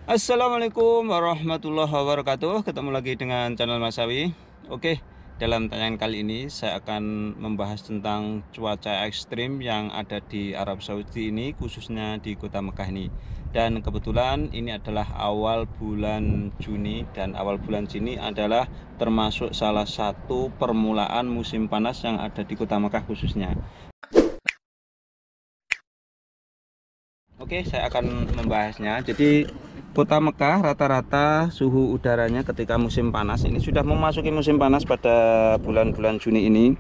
Assalamualaikum warahmatullahi wabarakatuh. Ketemu lagi dengan channel Mas Sawi. Oke, dalam tayangan kali ini saya akan membahas tentang cuaca ekstrim yang ada di Arab Saudi ini, khususnya di kota Mekah ini. Dan kebetulan ini adalah awal bulan Juni, dan awal bulan Juni adalah termasuk salah satu permulaan musim panas yang ada di kota Mekah khususnya. Oke, saya akan membahasnya. Jadi kota Mekah rata-rata suhu udaranya ketika musim panas ini sudah memasuki musim panas pada bulan-bulan Juni ini.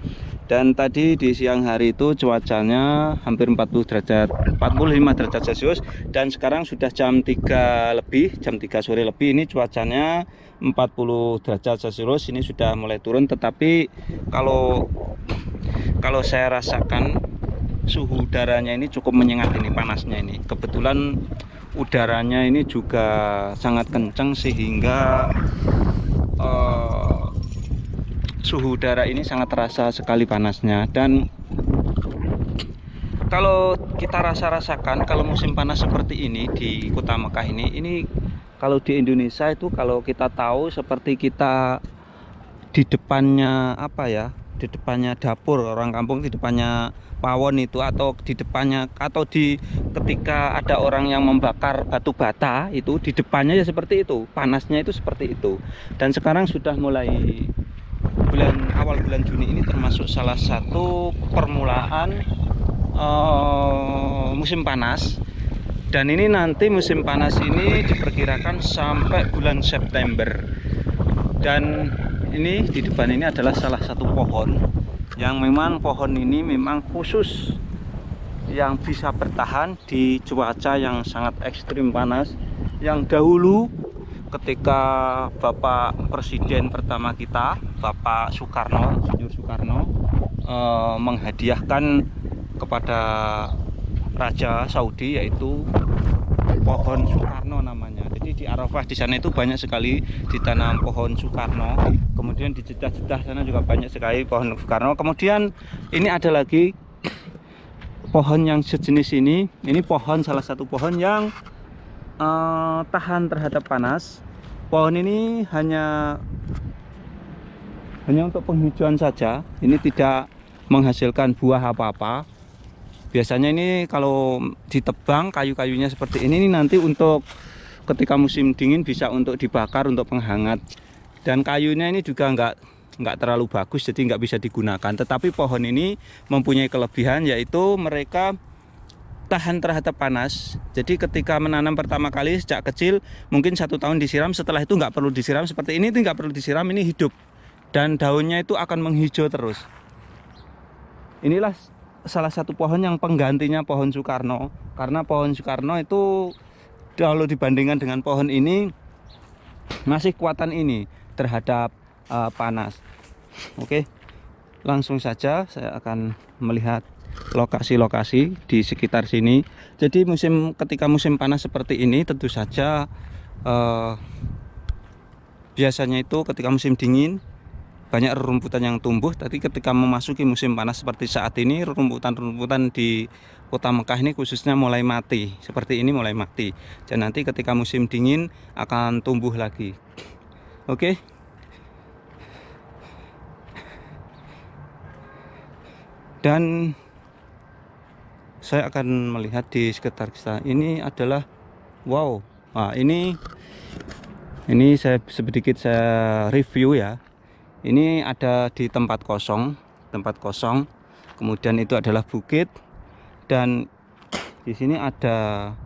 Dan tadi di siang hari itu cuacanya hampir 40 derajat, 45 derajat Celcius. Dan sekarang sudah jam 3 lebih, jam 3 sore lebih, ini cuacanya 40 derajat Celcius. Ini sudah mulai turun, tetapi kalau saya rasakan suhu udaranya ini cukup menyengat, ini panasnya ini. Kebetulan udaranya ini juga sangat kencang sehingga suhu udara ini sangat terasa sekali panasnya. Dan kalau kita rasakan kalau musim panas seperti ini di kota Mekah ini kalau di Indonesia itu, kalau kita tahu seperti kita di depannya apa ya, di depannya dapur orang kampung, di depannya pawon itu, atau di depannya, atau di ketika ada orang yang membakar batu bata itu, di depannya ya seperti itu, panasnya itu seperti itu. Dan sekarang sudah mulai awal bulan Juni ini termasuk salah satu permulaan musim panas. Dan ini nanti musim panas ini diperkirakan sampai bulan September. Dan ini di depan ini adalah salah satu pohon yang memang pohon ini memang khusus yang bisa bertahan di cuaca yang sangat ekstrim panas. Yang dahulu ketika Bapak Presiden pertama kita, Bapak Soekarno, Insinyur Soekarno, menghadiahkan kepada Raja Saudi, yaitu pohon Soekarno namanya. Jadi di Arafah di sana itu banyak sekali ditanam pohon Soekarno. Kemudian di Jeddah sana juga banyak sekali pohon Soekarno. Kemudian ini ada lagi pohon yang sejenis ini. Ini pohon, salah satu pohon yang tahan terhadap panas. Pohon ini hanya untuk penghijauan saja. Ini tidak menghasilkan buah apa-apa. Biasanya ini kalau ditebang kayu-kayunya seperti ini nanti untuk ketika musim dingin bisa untuk dibakar untuk penghangat. Dan kayunya ini juga nggak terlalu bagus, jadi nggak bisa digunakan. Tetapi pohon ini mempunyai kelebihan, yaitu mereka tahan terhadap panas. Jadi ketika menanam pertama kali sejak kecil mungkin 1 tahun disiram, setelah itu nggak perlu disiram. Seperti ini nggak perlu disiram, ini hidup dan daunnya itu akan menghijau terus. Inilah salah satu pohon yang penggantinya pohon Soekarno, karena pohon Soekarno itu kalau dibandingkan dengan pohon ini masih kuatan ini terhadap panas. Oke, langsung saja saya akan melihat lokasi-lokasi di sekitar sini. Jadi ketika musim panas seperti ini tentu saja biasanya itu ketika musim dingin banyak rerumputan yang tumbuh. Tapi ketika memasuki musim panas seperti saat ini, rerumputan-rerumputan di kota Mekah ini khususnya mulai mati. Seperti ini mulai mati. Dan nanti ketika musim dingin akan tumbuh lagi. Oke. Dan saya akan melihat di sekitar kita. Ini adalah wow. Nah, ini saya sedikit review ya. Ini ada di tempat kosong, kemudian itu adalah bukit, dan di sini ada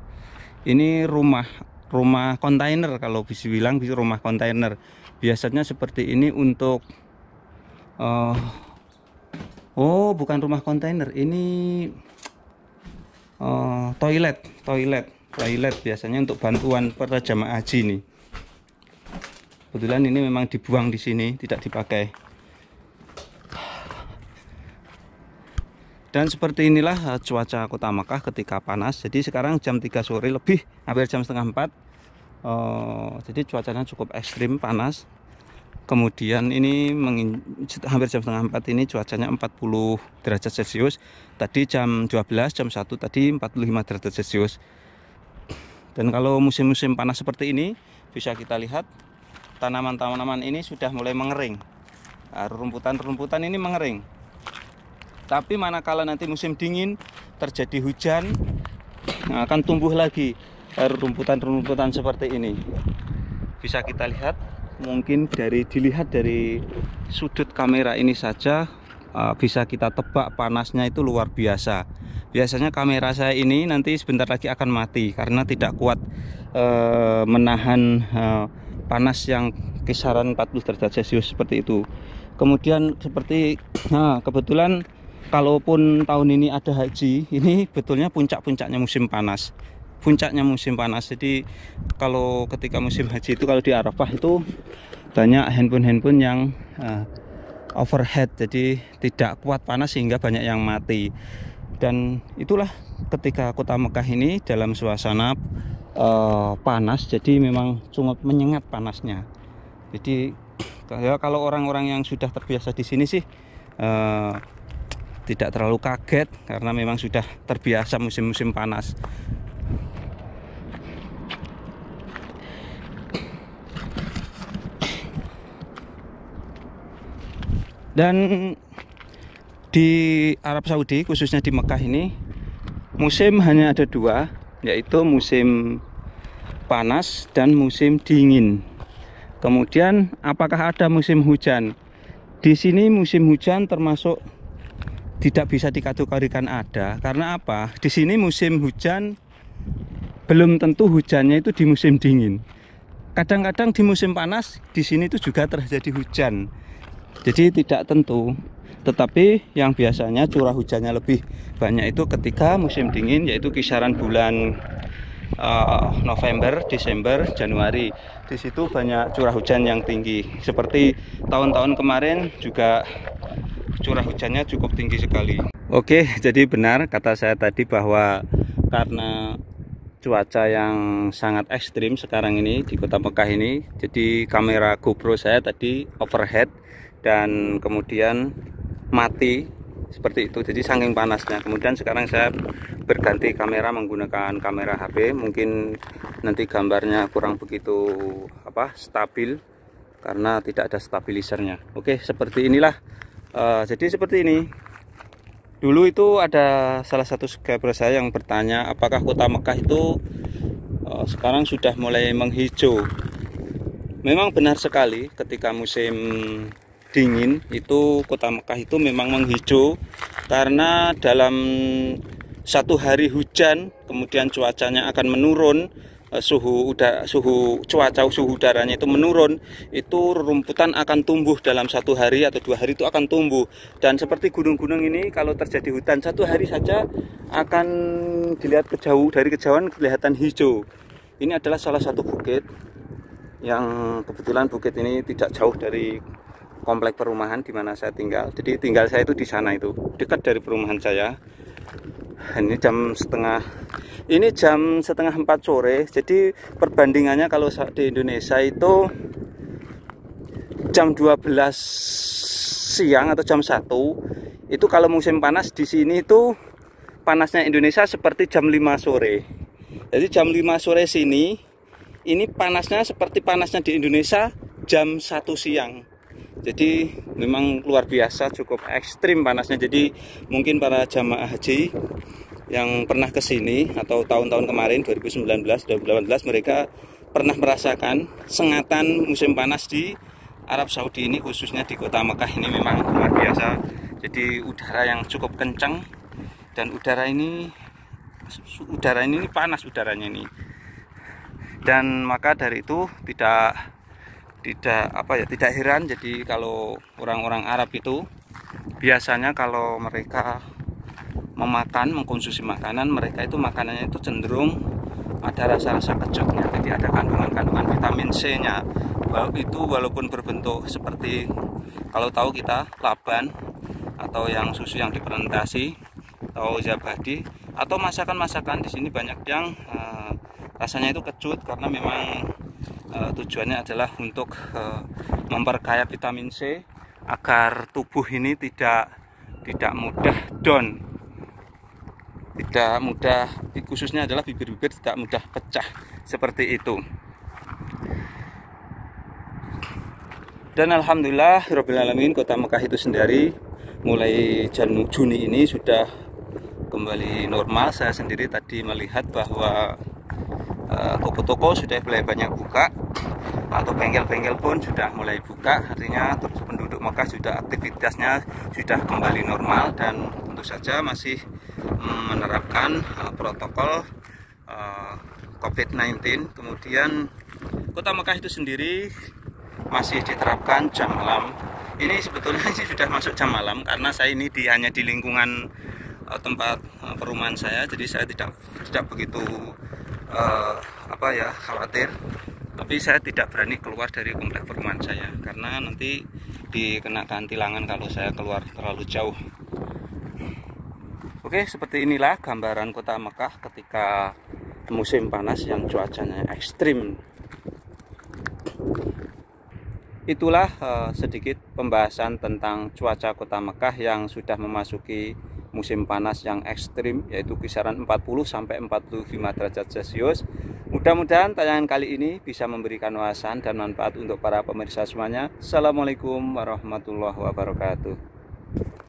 ini rumah kontainer, kalau bisa bilang rumah kontainer. Biasanya seperti ini untuk oh bukan rumah kontainer, ini toilet biasanya untuk bantuan para jamaah haji nih. Kebetulan ini memang dibuang di sini, tidak dipakai. Dan seperti inilah cuaca kota Mekah ketika panas. Jadi sekarang jam 3 sore lebih, hampir jam setengah 4. Jadi cuacanya cukup ekstrim panas. Kemudian ini hampir jam setengah 4 ini cuacanya 40 derajat Celcius. Tadi jam 12, jam 1 tadi 45 derajat Celcius. Dan kalau musim-musim panas seperti ini, bisa kita lihat tanaman-tanaman ini sudah mulai mengering. Nah, rumputan-rumputan ini mengering. Tapi manakala nanti musim dingin terjadi hujan, akan tumbuh lagi rumputan-rumputan seperti ini. Bisa kita lihat, mungkin dilihat dari sudut kamera ini saja bisa kita tebak panasnya itu luar biasa. Biasanya kamera saya ini nanti sebentar lagi akan mati karena tidak kuat menahan panas yang kisaran 40 derajat Celcius seperti itu. Kemudian seperti kebetulan kalaupun tahun ini ada haji, ini betulnya puncak-puncaknya musim panas. Puncaknya musim panas. Jadi kalau ketika musim haji itu, kalau di Arafah itu banyak handphone yang overhead, jadi tidak kuat panas sehingga banyak yang mati. Dan itulah ketika kota Mekah ini dalam suasana panas, jadi memang sangat menyengat panasnya. Jadi ya, kalau orang-orang yang sudah terbiasa di sini sih tidak terlalu kaget karena memang sudah terbiasa musim-musim panas. Dan di Arab Saudi, khususnya di Mekah ini, musim hanya ada dua, yaitu musim panas dan musim dingin. Kemudian apakah ada musim hujan? Di sini musim hujan termasuk tidak bisa dikategorikan ada. Karena apa? Di sini musim hujan belum tentu hujannya itu di musim dingin. Kadang-kadang di musim panas di sini itu juga terjadi hujan. Jadi tidak tentu. Tetapi yang biasanya curah hujannya lebih banyak itu ketika musim dingin, yaitu kisaran bulan November, Desember, Januari. Di situ banyak curah hujan yang tinggi. Seperti tahun-tahun kemarin juga curah hujannya cukup tinggi sekali. Oke, jadi benar kata saya tadi bahwa karena cuaca yang sangat ekstrim sekarang ini di kota Mekah ini, jadi kamera GoPro saya tadi overhead dan kemudian mati seperti itu. Jadi saking panasnya. Kemudian sekarang saya berganti kamera menggunakan kamera HP. Mungkin nanti gambarnya kurang begitu stabil karena tidak ada stabilisernya. Oke, seperti inilah. Jadi seperti ini. Dulu itu ada salah satu subscriber saya yang bertanya apakah kota Mekah itu sekarang sudah mulai menghijau. Memang benar sekali, ketika musim dingin itu kota Mekah itu memang menghijau karena dalam satu hari hujan kemudian cuacanya akan menurun, suhu udaranya itu menurun, itu rumputan akan tumbuh dalam satu hari atau 2 hari itu akan tumbuh. Dan seperti gunung-gunung ini kalau terjadi hujan satu hari saja akan dilihat dari kejauhan kelihatan hijau. Ini adalah salah satu bukit yang kebetulan bukit ini tidak jauh dari komplek perumahan di mana saya tinggal. Jadi tinggal saya itu di sana, itu dekat dari perumahan saya. Ini jam setengah 4 sore. Jadi perbandingannya kalau di Indonesia itu jam 12 siang atau jam 1. Itu kalau musim panas di sini itu panasnya Indonesia seperti jam 5 sore. Jadi jam 5 sore sini ini panasnya seperti panasnya di Indonesia jam 1 siang. Jadi memang luar biasa, cukup ekstrim panasnya. Jadi mungkin para jamaah haji yang pernah ke sini atau tahun-tahun kemarin 2019, 2018 mereka pernah merasakan sengatan musim panas di Arab Saudi ini, khususnya di kota Mekah ini memang luar biasa. Jadi udara yang cukup kencang dan udara ini panas udaranya ini. Dan maka dari itu tidak heran. Jadi kalau orang-orang Arab itu biasanya kalau mereka mengkonsumsi makanan, mereka itu makanannya itu cenderung ada rasa-rasa kejutnya. Jadi ada kandungan-kandungan vitamin C-nya. Itu walaupun berbentuk seperti kalau tahu kita laban atau yang susu yang difermentasi atau zabadi atau masakan-masakan di sini banyak yang rasanya itu kecut karena memang tujuannya adalah untuk memperkaya vitamin C agar tubuh ini tidak mudah down. tidak mudah, khususnya adalah bibir-bibir tidak mudah pecah seperti itu. Dan alhamdulillah rabbil alamin, Kota Mekah itu sendiri mulai Juni ini sudah kembali normal. Saya sendiri tadi melihat bahwa toko-toko sudah mulai banyak buka, atau bengkel-bengkel pun sudah mulai buka. Artinya terus penduduk Mekah sudah aktivitasnya sudah kembali normal, dan tentu saja masih menerapkan protokol COVID-19. Kemudian Kota Mekah itu sendiri masih diterapkan jam malam. Ini sebetulnya sih sudah masuk jam malam, karena saya ini hanya di lingkungan tempat perumahan saya, jadi saya tidak begitu khawatir. Tapi saya tidak berani keluar dari komplek perumahan saya, karena nanti dikenakan tilangan kalau saya keluar terlalu jauh. Oke, seperti inilah gambaran Kota Mekah ketika musim panas yang cuacanya ekstrim. Itulah sedikit pembahasan tentang cuaca Kota Mekah yang sudah memasuki musim panas yang ekstrim, yaitu kisaran 40 sampai 45 derajat Celcius. Mudah-mudahan tayangan kali ini bisa memberikan wawasan dan manfaat untuk para pemirsa semuanya. Assalamualaikum warahmatullahi wabarakatuh.